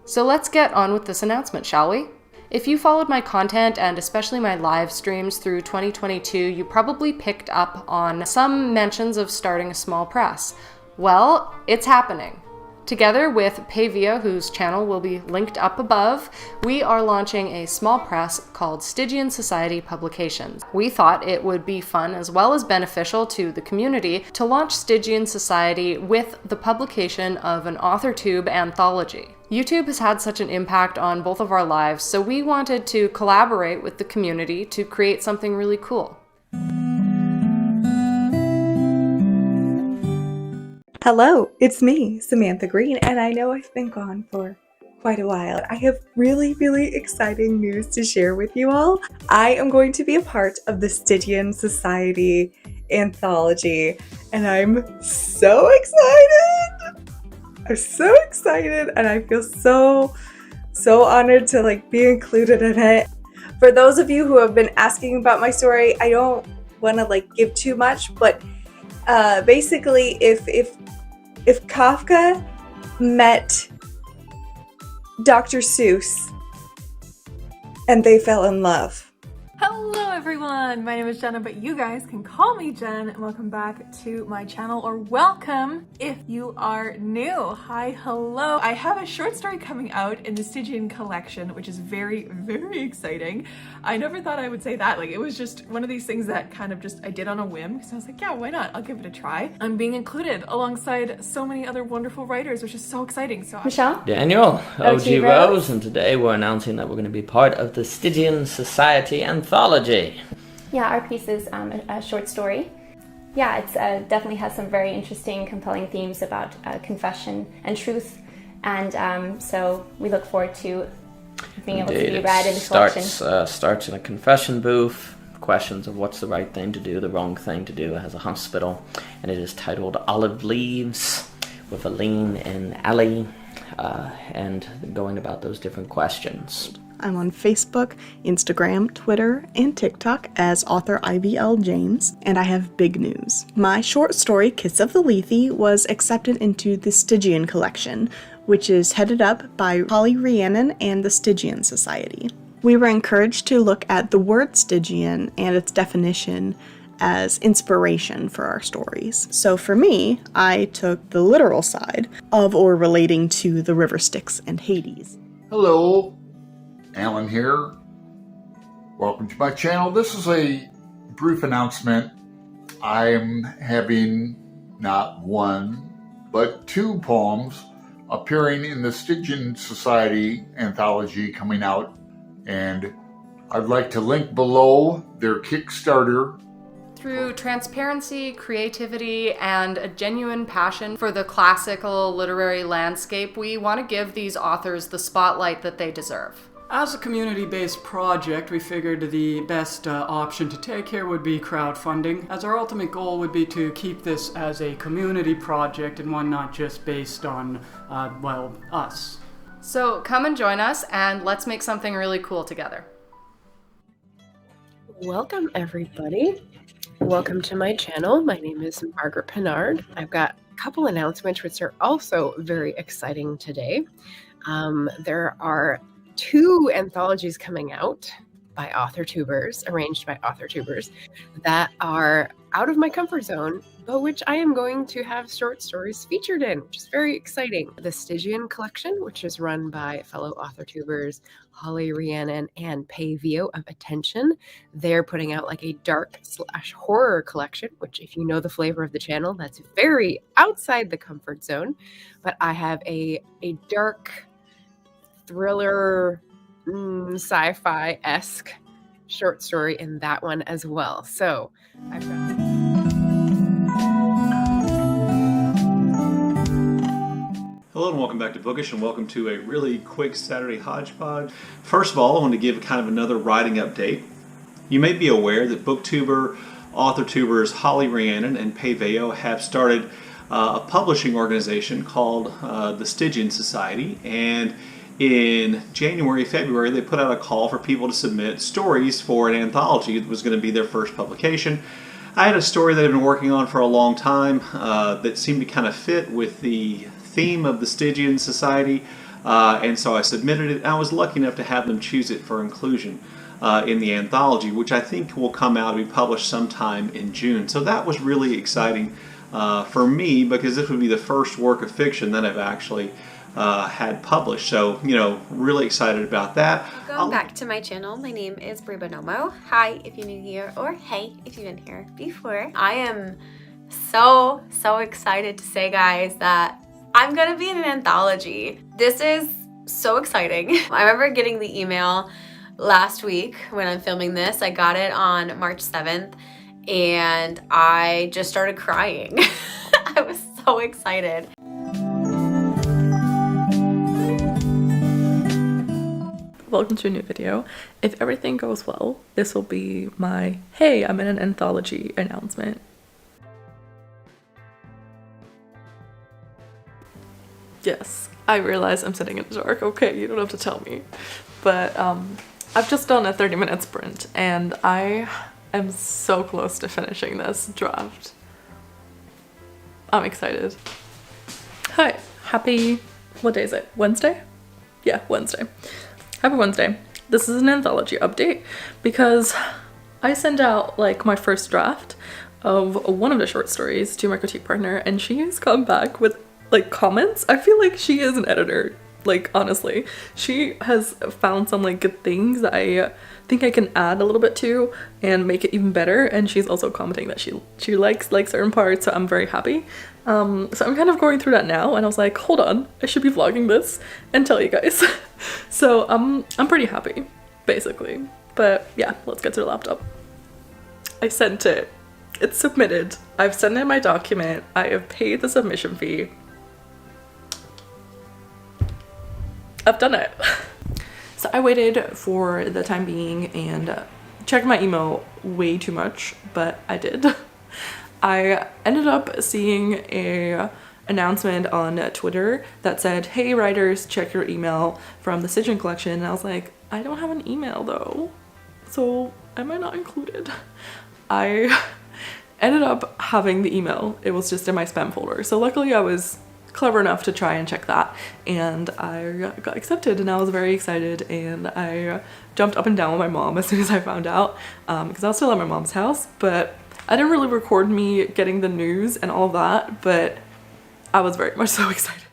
So let's get on with this announcement, shall we? If you followed my content, and especially my live streams through 2022, you probably picked up on some mentions of starting a small press. Well, it's happening. Together with Pavia, whose channel will be linked up above, we are launching a small press called Stygian Society Publications. We thought it would be fun as well as beneficial to the community to launch Stygian Society with the publication of an AuthorTube anthology. YouTube has had such an impact on both of our lives, so we wanted to collaborate with the community to create something really cool. Hello, it's me, Samantha Green, and I know I've been gone for quite a while. I have really exciting news to share with you all. I am going to be a part of the Stygian Society Anthology, and I'm so excited! I'm so excited, and I feel so honored to be included in it. For those of you who have been asking about my story, I don't want to give too much, but basically, if Kafka met Dr. Seuss and they fell in love. Hello everyone, my name is Jenna, but you guys can call me Jen, and welcome back to my channel, or welcome if you are new. Hi, hello. I have a short story coming out in the Stygian Collection, which is very exciting. I never thought I would say that. It was just one of these things that kind of I did on a whim, because I was like, yeah, why not? I'll give it a try. I'm being included alongside so many other wonderful writers, which is so exciting. So Michelle? Daniel, OG Rose, and today we're announcing that we're going to be part of the Stygian Society Anthology. Yeah, our piece is a short story. Yeah, it's definitely has some very interesting, compelling themes about confession and truth, and so we look forward to being able to be read in the collection. Starts in a confession booth, questions of what's the right thing to do, the wrong thing to do. It has a hospital, and it is titled Olive Leaves, with a lean in alley, and going about those different questions. I'm on Facebook, Instagram, Twitter, and TikTok as author IVL James, and I have big news. My short story, Kiss of the Lethe, was accepted into the Stygian Collection, which is headed up by Holly Rhiannon and the Stygian Society. We were encouraged to look at the word Stygian and its definition as inspiration for our stories. So for me, I took the literal side of or relating to the river Styx and Hades. Hello, Alan here. Welcome to my channel. This is a brief announcement. I'm having not one, but two poems appearing in the Stygian Society anthology coming out, and I'd like to link below their Kickstarter. Through transparency, creativity, and a genuine passion for the classical literary landscape, we want to give these authors the spotlight that they deserve. As a community-based project, we figured the best option to take here would be crowdfunding, as our ultimate goal would be to keep this as a community project and one not just based on, us. So come and join us, and let's make something really cool together. Welcome everybody. Welcome to my channel. My name is Margaret Pinard. I've got a couple announcements which are also very exciting today. There are 2 anthologies coming out by AuthorTubers, arranged by AuthorTubers, that are out of my comfort zone, but which I am going to have short stories featured in, which is very exciting. The Stygian Collection, which is run by fellow AuthorTubers Holly Rhiannon and Pavia of Attention. They're putting out a dark/horror collection, which if you know the flavor of the channel, that's very outside the comfort zone. But I have a dark thriller, sci-fi-esque short story in that one as well. So I've got... Hello and welcome back to Bookish, and welcome to a really quick Saturday hodgepodge. First of all, I want to give kind of another writing update. You may be aware that booktuber, AuthorTubers Holly Rhiannon and Pavia have started a publishing organization called the Stygian Society, and in January, February, they put out a call for people to submit stories for an anthology. It was going to be their first publication. I had a story that I've been working on for a long time that seemed to kind of fit with the theme of the Stygian Society. And so I submitted it, and I was lucky enough to have them choose it for inclusion in the anthology, which I think will come out to be published sometime in June. So that was really exciting for me, because this would be the first work of fiction that I've actually had published. So, you know, really excited about that. Welcome back to my channel. My name is Brie Bonomo. Hi if you're new here, or hey if you've been here before. I am so excited to say, guys, that I'm gonna be in an anthology. This is so exciting. I remember getting the email last week when I'm filming this. I got it on March 7th and I just started crying. I was so excited. Welcome to a new video. If everything goes well, this will be my hey, I'm in an anthology announcement. Yes, I realize I'm sitting in the dark. Okay, you don't have to tell me. But I've just done a 30-minute sprint and I am so close to finishing this draft. I'm excited. Hi, happy, what day is it? Wednesday? Yeah, Wednesday. Happy Wednesday. This is an anthology update because I sent out like my first draft of one of the short stories to my critique partner and she has come back with like comments. I feel like she is an editor, like honestly. She has found some like good things that I think I can add a little bit to and make it even better, and she's also commenting that she likes certain parts, so I'm very happy. So I'm kind of going through that now and I was like, hold on, I should be vlogging this and tell you guys. So I'm pretty happy basically, but yeah, let's get to the laptop. I sent it, it's submitted, I've sent in my document, I have paid the submission fee. I've done it. So I waited for the time being and checked my email way too much, but I did. I ended up seeing a announcement on Twitter that said, hey writers, check your email from the Stygian Collection, and I was like, I don't have an email though, so am I not included? I ended up having the email, it was just in my spam folder, so luckily I was clever enough to try and check that, and I got accepted and I was very excited, and I jumped up and down with my mom as soon as I found out, because I was still at my mom's house, but I didn't really record me getting the news and all that, but I was very much so excited.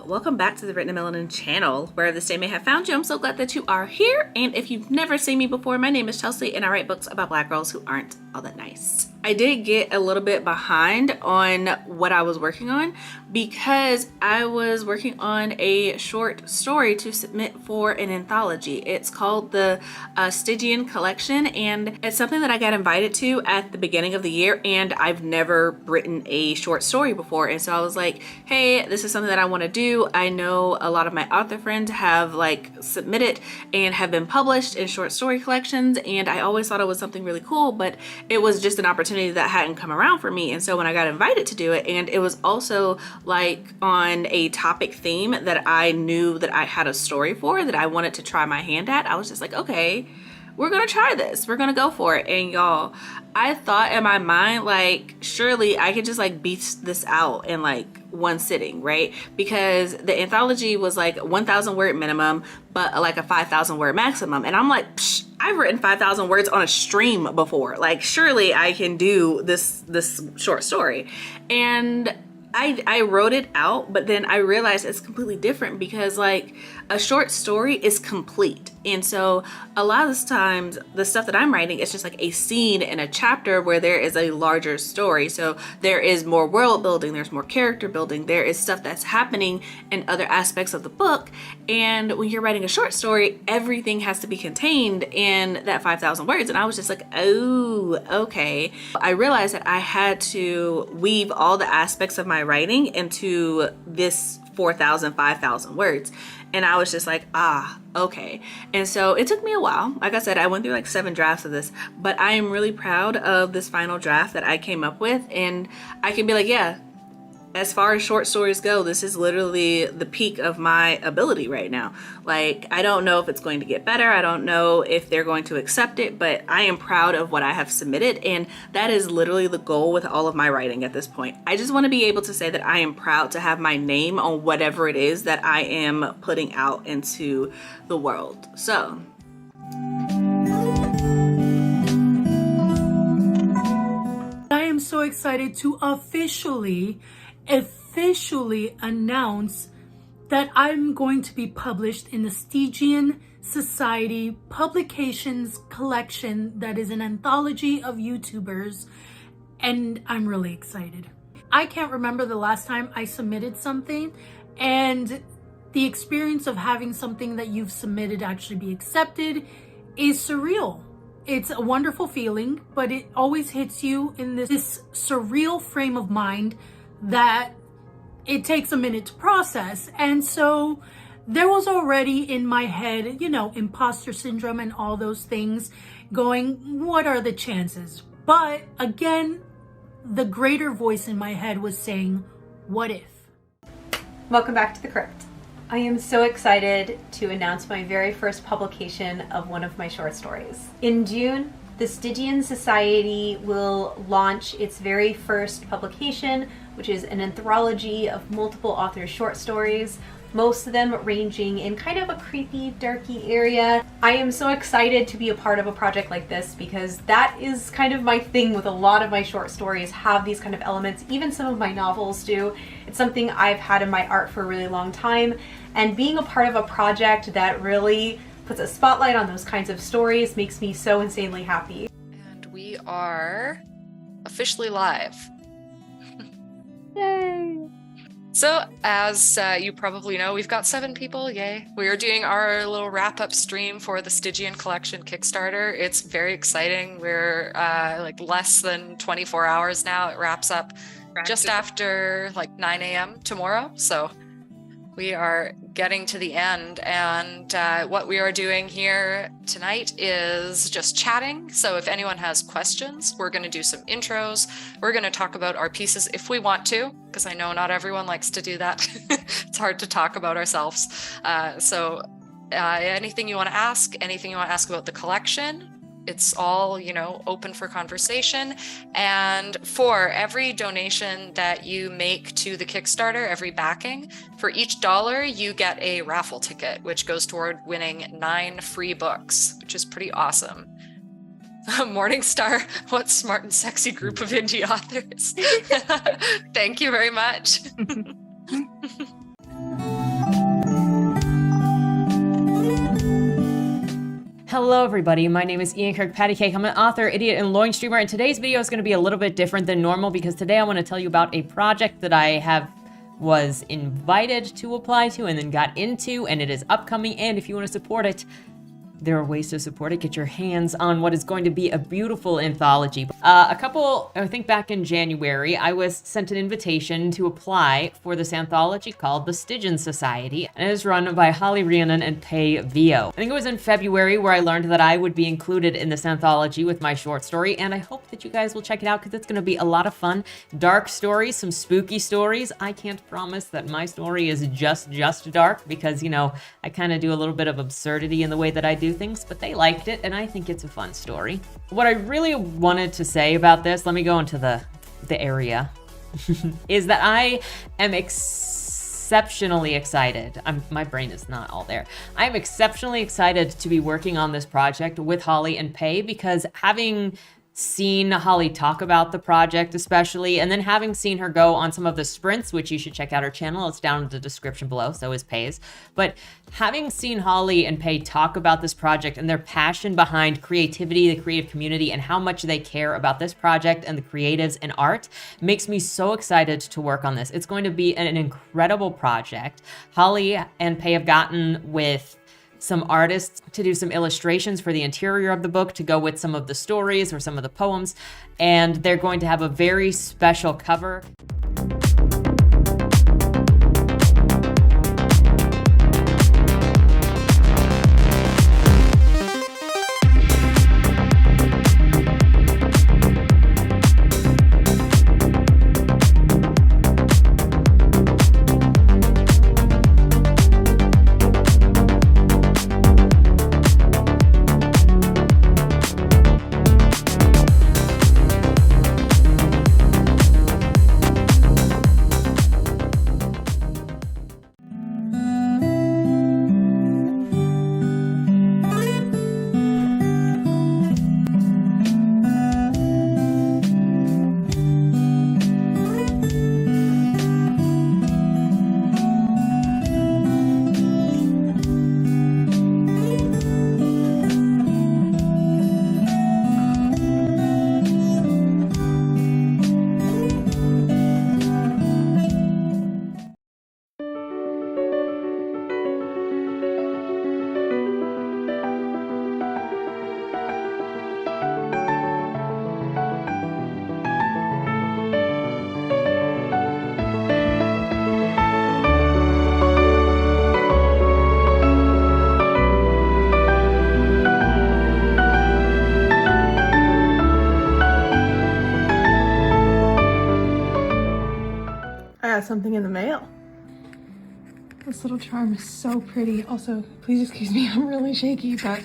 Welcome back to the Written in Melanin channel, where this day may have found you. I'm so glad that you are here, and if you've never seen me before, my name is Chelsea and I write books about Black girls who aren't all that nice. I did get a little bit behind on what I was working on because I was working on a short story to submit for an anthology. It's called the Stygian Collection, and it's something that I got invited to at the beginning of the year, and I've never written a short story before, and so I was like, hey, this is something that I want to do. I know a lot of my author friends have like submitted and have been published in short story collections, and I always thought it was something really cool, but it was just an opportunity that hadn't come around for me. And so when I got invited to do it, and it was also like on a topic theme that I knew that I had a story for, that I wanted to try my hand at, I was just like, okay, we're gonna try this, we're gonna go for it. And y'all, I thought in my mind, like, surely I could just like beat this out in like one sitting, right? Because the anthology was like 1,000 word minimum, but like a 5,000 word maximum. And I'm like, psh, I've written 5,000 words on a stream before. Like, surely I can do this short story. And I wrote it out, but then I realized it's completely different because like a short story is complete. And so a lot of the times the stuff that I'm writing is just like a scene in a chapter where there is a larger story. So there is more world building, there's more character building, there is stuff that's happening in other aspects of the book. And when you're writing a short story, everything has to be contained in that 5,000 words. And I was just like, oh, okay. I realized that I had to weave all the aspects of my writing into this 4,000, 5,000 words. And I was just like, ah, okay. And so it took me a while. Like I said, I went through like 7 drafts of this, but I am really proud of this final draft that I came up with. And I can be like, yeah, as far as short stories go, this is literally the peak of my ability right now. Like, I don't know if it's going to get better. I don't know if they're going to accept it, but I am proud of what I have submitted. And that is literally the goal with all of my writing at this point. I just want to be able to say that I am proud to have my name on whatever it is that I am putting out into the world. So I am so excited to officially announce that I'm going to be published in the Stygian Society Publications Collection, that is an anthology of YouTubers, and I'm really excited. I can't remember the last time I submitted something, and the experience of having something that you've submitted actually be accepted is surreal. It's a wonderful feeling, but it always hits you in this surreal frame of mind that it takes a minute to process. And so there was already in my head, you know, imposter syndrome and all those things going, what are the chances? But again, the greater voice in my head was saying, what if? Welcome back to the Crypt. I am so excited to announce my very first publication of one of my short stories. In June, the Stygian Society will launch its very first publication, which is an anthology of multiple authors' short stories, most of them ranging in kind of a creepy, darky area. I am so excited to be a part of a project like this because that is kind of my thing with a lot of my short stories, have these kind of elements. Even some of my novels do. It's something I've had in my art for a really long time, and being a part of a project that really puts a spotlight on those kinds of stories makes me so insanely happy. And we are officially live. Yay! So, as you probably know, we've got 7 people, yay. We are doing our little wrap-up stream for the Stygian Collection Kickstarter. It's very exciting. We're like less than 24 hours now. It wraps up just after like 9 a.m. tomorrow. So we are getting to the end, and what we are doing here tonight is just chatting. So if anyone has questions, we're going to do some intros. We're going to talk about our pieces if we want to, because I know not everyone likes to do that. It's hard to talk about ourselves. So anything you want to ask, anything you want to ask about the collection, it's all, you know, open for conversation. And for every donation that you make to the Kickstarter, every backing, for each $1, you get a raffle ticket, which goes toward winning 9 free books, which is pretty awesome. Morningstar, what smart and sexy group of indie authors. Thank you very much. Hello everybody, my name is Ian Kirk Patty Cake. I'm an author, idiot, and loin streamer, and today's video is going to be a little bit different than normal because today I want to tell you about a project that I was invited to apply to and then got into, and it is upcoming, and if you want to support it, there are ways to support it. Get your hands on what is going to be a beautiful anthology. I think back in January, I was sent an invitation to apply for this anthology called the Stygian Society, and it is run by Holly Rhiannon and Pei Vio. I think it was in February where I learned that I would be included in this anthology with my short story, and I hope that you guys will check it out because it's going to be a lot of fun. Dark stories, some spooky stories. I can't promise that my story is just dark because, you know, I kind of do a little bit of absurdity in the way that I do things, but they liked it, and I think it's a fun story. What I really wanted to say about this, let me go into the area, is that I am exceptionally excited. My brain is not all there. I'm exceptionally excited to be working on this project with Holly and Pei because having seen Holly talk about the project especially, and then having seen her go on some of the sprints, which you should check out her channel, it's down in the description below, so is Pei's, but having seen Holly and Pei talk about this project and their passion behind creativity, the creative community, and how much they care about this project and the creatives and art makes me so excited to work on this. It's going to be an incredible project. Holly and Pei have gotten with some artists to do some illustrations for the interior of the book to go with some of the stories or some of the poems, and they're going to have a very special cover. something in the mail. This little charm is so pretty. Also, please excuse me, I'm really shaky, but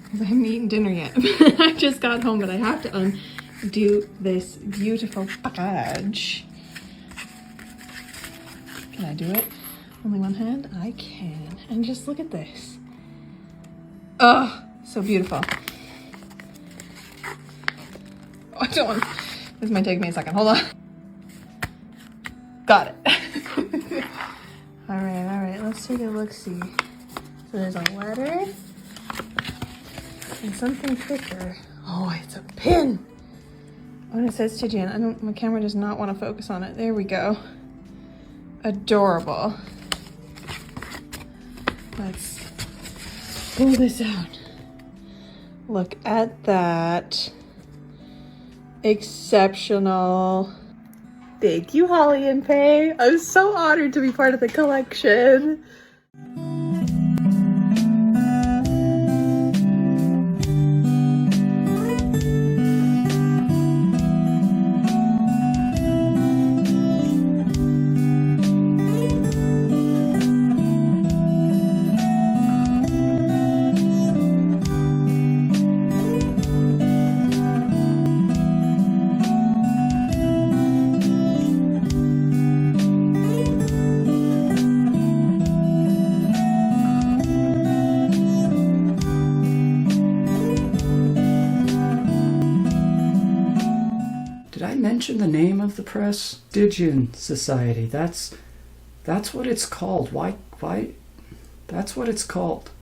because I haven't eaten dinner yet. I just got home, but I have to undo this beautiful badge. Can I do it? Only one hand? I can. And just look at this. Oh, so beautiful. Oh, I don't want, this might take me a second. Hold on. Got it. All right, let's take a look-see. So there's a letter and something thicker. Oh, it's a pin. Oh, and it says Stygian. My camera does not want to focus on it. There we go. Adorable. Let's pull this out. Look at that. Exceptional. Thank you, Holly and Pay. I'm so honored to be part of the collection. Did I mention the name of the press? Stygian Society. That's what it's called. Why? That's what it's called.